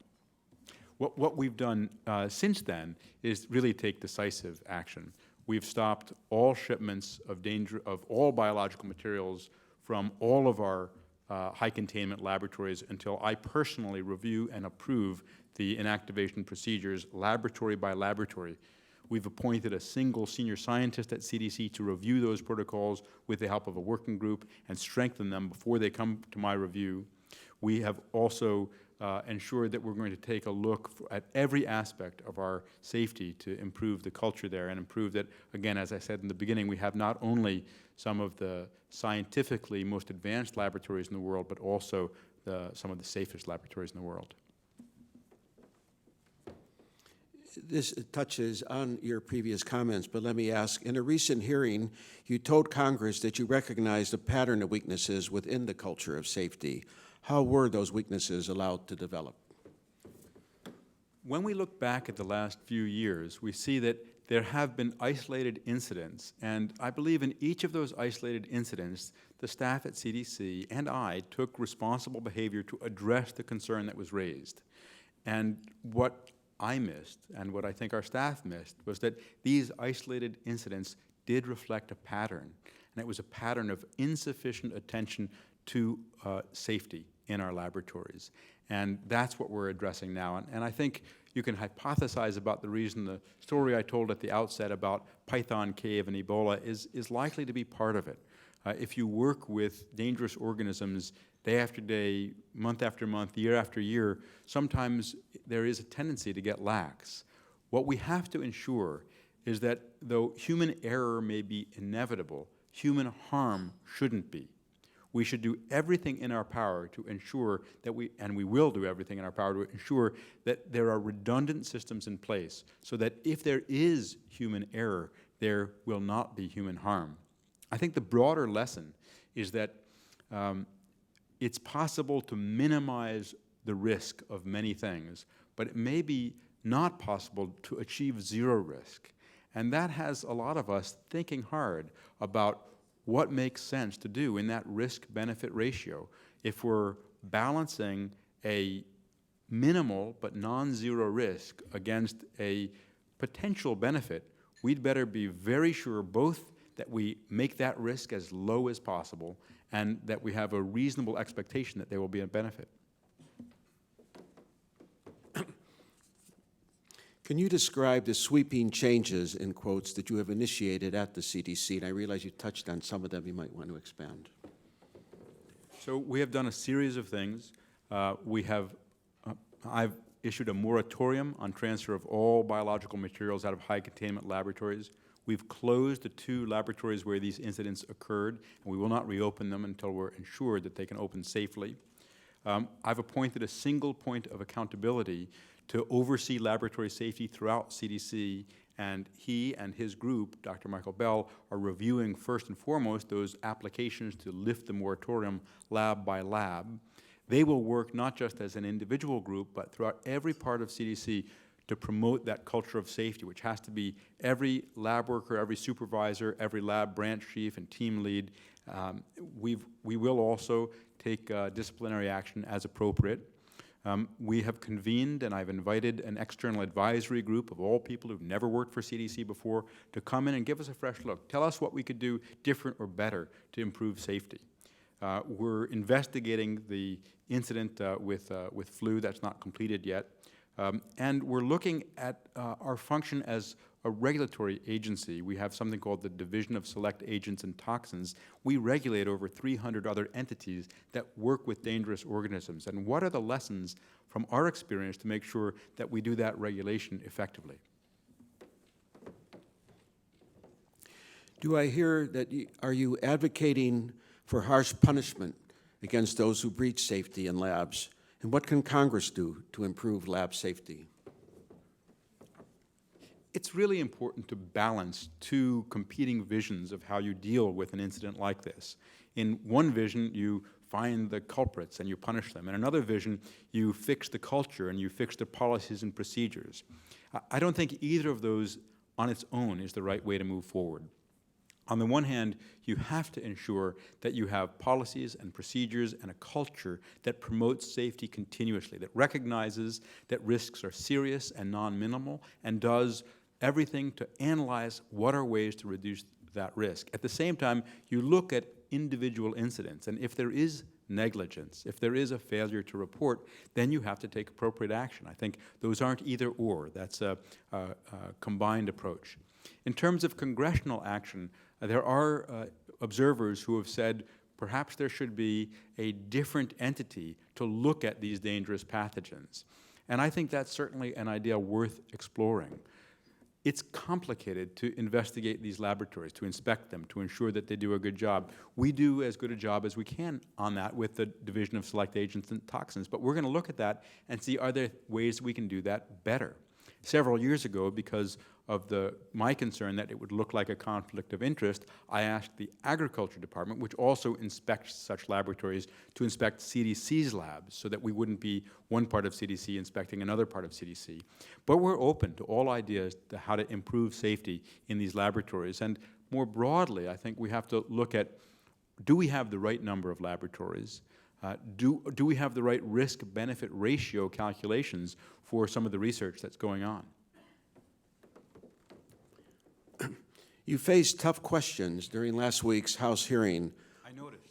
What we've done since then is really take decisive action. We've stopped all shipments of all biological materials from all of our high containment laboratories until I personally review and approve the inactivation procedures laboratory by laboratory. We've appointed a single senior scientist at CDC to review those protocols with the help of a working group and strengthen them before they come to my review. We have also ensured that we're going to take a look at every aspect of our safety to improve the culture there and improve that, again, as I said in the beginning, we have not only some of the scientifically most advanced laboratories in the world, but also some of the safest laboratories in the world. This touches on your previous comments, but let me ask, in a recent hearing, you told Congress that you recognized a pattern of weaknesses within the culture of safety. How were those weaknesses allowed to develop? When we look back at the last few years, we see that there have been isolated incidents, and I believe in each of those isolated incidents, the staff at CDC and I took responsible behavior to address the concern that was raised. And what I missed, and what I think our staff missed, was that these isolated incidents did reflect a pattern, and it was a pattern of insufficient attention to safety in our laboratories. And that's what we're addressing now. And I think you can hypothesize about the reason. The story I told at the outset about Python Cave and Ebola is likely to be part of it. If you work with dangerous organisms day after day, month after month, year after year, sometimes there is a tendency to get lax. What we have to ensure is that though human error may be inevitable, human harm shouldn't be. We should do everything in our power to ensure that and we will do everything in our power to ensure that there are redundant systems in place so that if there is human error, there will not be human harm. I think the broader lesson is that it's possible to minimize the risk of many things, but it may be not possible to achieve zero risk. And that has a lot of us thinking hard about what makes sense to do in that risk-benefit ratio. If we're balancing a minimal but non-zero risk against a potential benefit, we'd better be very sure both that we make that risk as low as possible and that we have a reasonable expectation that there will be a benefit. Can you describe the sweeping changes, in quotes, that you have initiated at the CDC? And I realize you touched on some of them. You might want to expand. So we have done a series of things. I've issued a moratorium on transfer of all biological materials out of high containment laboratories. We've closed the 2 laboratories where these incidents occurred, and we will not reopen them until we're ensured that they can open safely. I've appointed a single point of accountability to oversee laboratory safety throughout CDC, and he and his group, Dr. Michael Bell, are reviewing first and foremost those applications to lift the moratorium lab by lab. They will work not just as an individual group, but throughout every part of CDC to promote that culture of safety, which has to be every lab worker, every supervisor, every lab branch chief and team lead. We will also take disciplinary action as appropriate. We have convened, and I've invited an external advisory group of all people who've never worked for CDC before to come in and give us a fresh look. Tell us what we could do different or better to improve safety. We're investigating the incident with flu. That's not completed yet. And we're looking at our function as a regulatory agency. We have something called the Division of Select Agents and Toxins. We regulate over 300 other entities that work with dangerous organisms. And what are the lessons from our experience to make sure that we do that regulation effectively? Do I hear that are you advocating for harsh punishment against those who breach safety in labs? And what can Congress do to improve lab safety? It's really important to balance 2 competing visions of how you deal with an incident like this. In one vision, you find the culprits and you punish them. In another vision, you fix the culture and you fix the policies and procedures. I don't think either of those on its own is the right way to move forward. On the one hand, you have to ensure that you have policies and procedures and a culture that promotes safety continuously, that recognizes that risks are serious and non-minimal, and does everything to analyze what are ways to reduce that risk. At the same time, you look at individual incidents, and if there is negligence, if there is a failure to report, then you have to take appropriate action. I think those aren't either or. That's a combined approach. In terms of congressional action, there are observers who have said perhaps there should be a different entity to look at these dangerous pathogens. And I think that's certainly an idea worth exploring. It's complicated to investigate these laboratories, to inspect them, to ensure that they do a good job. We do as good a job as we can on that with the Division of Select Agents and Toxins, but we're going to look at that and see, are there ways we can do that better? Several years ago, because of my concern that it would look like a conflict of interest, I asked the Agriculture Department, which also inspects such laboratories, to inspect CDC's labs so that we wouldn't be one part of CDC inspecting another part of CDC. But we're open to all ideas to how to improve safety in these laboratories. And more broadly, I think we have to look at, do we have the right number of laboratories? Do we have the right risk-benefit ratio calculations for some of the research that's going on? You faced tough questions during last week's House hearing. I noticed.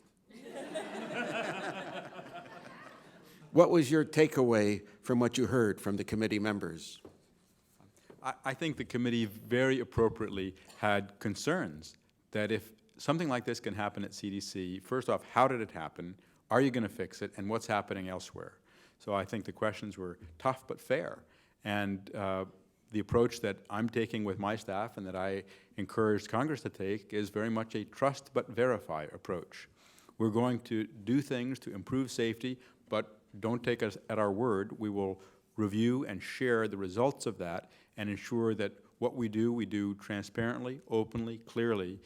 What was your takeaway from what you heard from the committee members? I think the committee very appropriately had concerns that if something like this can happen at CDC, first off, how did it happen? Are you going to fix it? And what's happening elsewhere? So I think the questions were tough but fair. And the approach that I'm taking with my staff and that I encouraged Congress to take is very much a trust but verify approach. We're going to do things to improve safety, but don't take us at our word. We will review and share the results of that and ensure that what we do transparently, openly, clearly.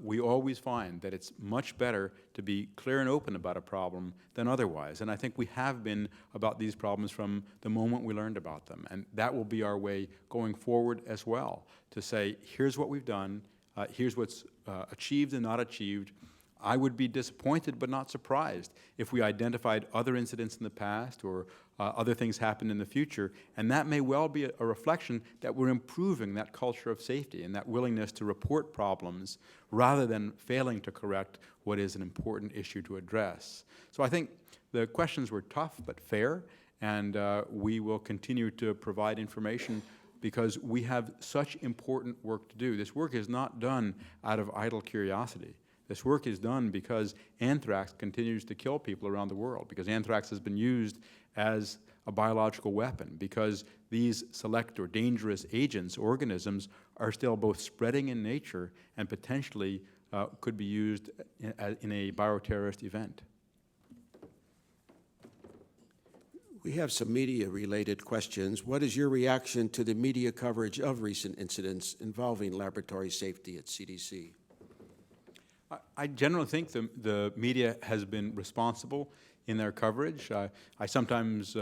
We always find that it's much better to be clear and open about a problem than otherwise. And I think we have been about these problems from the moment we learned about them. And that will be our way going forward as well, to say, here's what we've done, here's what's achieved and not achieved. I would be disappointed but not surprised if we identified other incidents in the past or other things happen in the future, and that may well be a reflection that we're improving that culture of safety and that willingness to report problems rather than failing to correct what is an important issue to address. So I think the questions were tough but fair, and we will continue to provide information because we have such important work to do. This work is not done out of idle curiosity. This work is done because anthrax continues to kill people around the world, because anthrax has been used as a biological weapon, because these select or dangerous agents, organisms, are still both spreading in nature and potentially could be used in a bioterrorist event. We have some media-related questions. What is your reaction to the media coverage of recent incidents involving laboratory safety at CDC? I generally think the media has been responsible in their coverage. I sometimes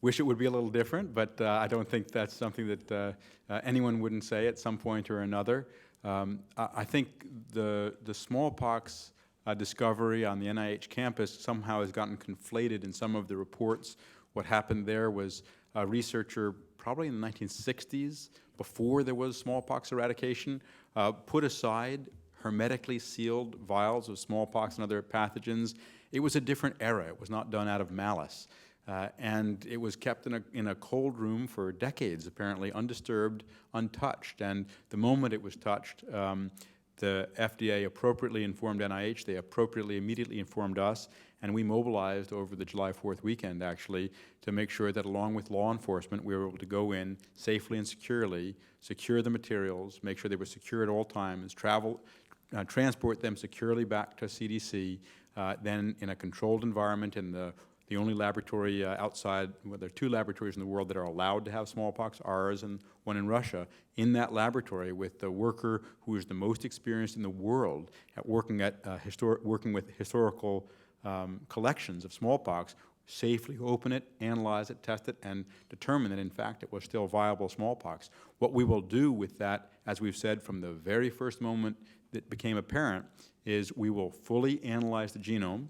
wish it would be a little different, but I don't think that's something that anyone wouldn't say at some point or another. I think the smallpox discovery on the NIH campus somehow has gotten conflated in some of the reports. What happened there was a researcher, probably in the 1960s, before there was smallpox eradication, put aside hermetically sealed vials of smallpox and other pathogens. It was a different era. It was not done out of malice. And it was kept in a cold room for decades, apparently, undisturbed, untouched. And the moment it was touched, the FDA appropriately informed NIH. They appropriately immediately informed us. And we mobilized over the July 4th weekend, actually, to make sure that along with law enforcement, we were able to go in safely and securely, secure the materials, make sure they were secure at all times, transport them securely back to CDC, then in a controlled environment in the only laboratory outside, well, there are 2 laboratories in the world that are allowed to have smallpox, ours and one in Russia. In that laboratory with the worker who is the most experienced in the world at working with historical collections of smallpox, safely open it, analyze it, test it, and determine that, in fact, it was still viable smallpox. What we will do with that, as we've said from the very first moment that became apparent, is we will fully analyze the genome,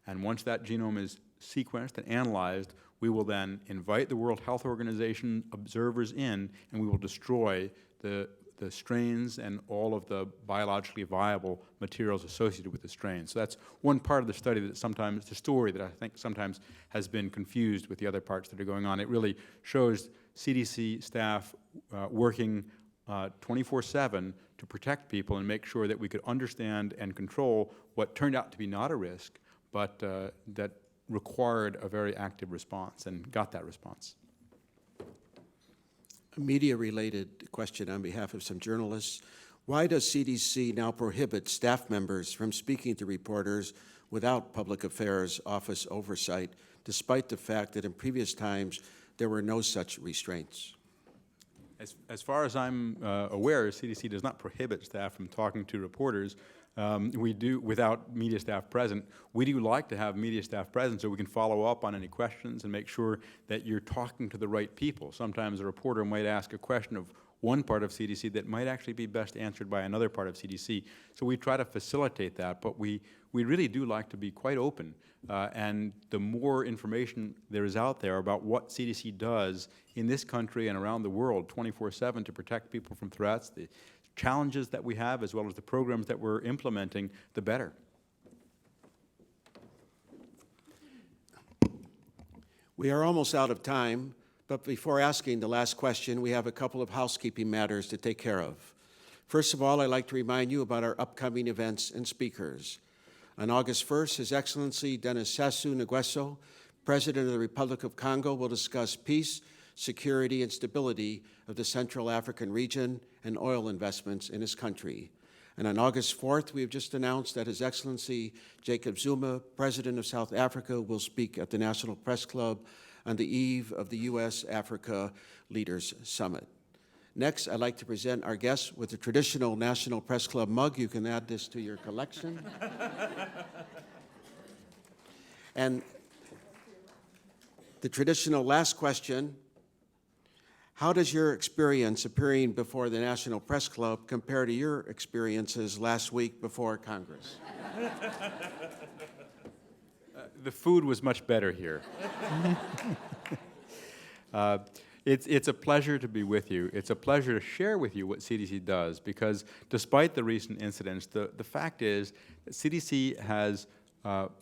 and once that genome is sequenced and analyzed, we will then invite the World Health Organization observers in, and we will destroy the strains and all of the biologically viable materials associated with the strain. So that's one part of the study that sometimes, the story that I think sometimes has been confused with the other parts that are going on. It really shows CDC staff working 24/7 to protect people and make sure that we could understand and control what turned out to be not a risk, but that required a very active response, and got that response. A media-related question on behalf of some journalists. Why does CDC now prohibit staff members from speaking to reporters without Public Affairs Office oversight, despite the fact that in previous times there were no such restraints? As far as I'm aware, CDC does not prohibit staff from talking to reporters. We do, without media staff present. We do like to have media staff present so we can follow up on any questions and make sure that you're talking to the right people. Sometimes a reporter might ask a question of one part of CDC that might actually be best answered by another part of CDC. So we try to facilitate that, but we really do like to be quite open. And the more information there is out there about what CDC does in this country and around the world 24/7 to protect people from threats, the challenges that we have, as well as the programs that we're implementing, the better. We are almost out of time, but before asking the last question, we have a couple of housekeeping matters to take care of. First of all, I'd like to remind you about our upcoming events and speakers. On August 1st, His Excellency Denis Sassou Nguesso, President of the Republic of Congo, will discuss peace, security, and stability of the Central African region and oil investments in his country. And on August 4th, we have just announced that His Excellency Jacob Zuma, President of South Africa, will speak at the National Press Club on the eve of the U.S.-Africa Leaders Summit. Next, I'd like to present our guests with the traditional National Press Club mug. You can add this to your collection. And the traditional last question: how does your experience appearing before the National Press Club compare to your experiences last week before Congress? The food was much better here. It's a pleasure to be with you. It's a pleasure to share with you what CDC does, because despite the recent incidents, the fact is that CDC has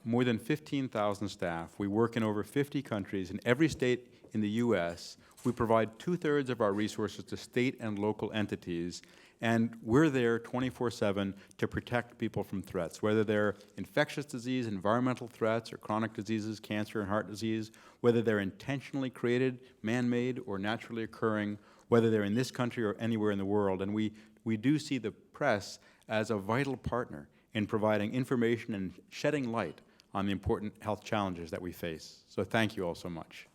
more than 15,000 staff. We work in over 50 countries. In every state in the U.S., we provide 2/3 of our resources to state and local entities, and we're there 24/7 to protect people from threats, whether they're infectious disease, environmental threats, or chronic diseases, cancer and heart disease, whether they're intentionally created, man-made, or naturally occurring, whether they're in this country or anywhere in the world. And we do see the press as a vital partner in providing information and shedding light on the important health challenges that we face. So thank you all so much.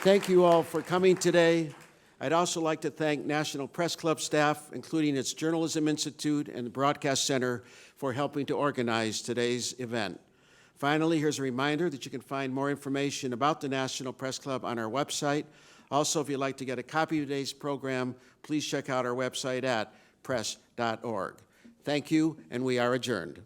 Thank you all for coming today. I'd also like to thank National Press Club staff, including its Journalism Institute and the Broadcast Center, for helping to organize today's event. Finally, here's a reminder that you can find more information about the National Press Club on our website. Also, if you'd like to get a copy of today's program, please check out our website at press.org. Thank you, and we are adjourned.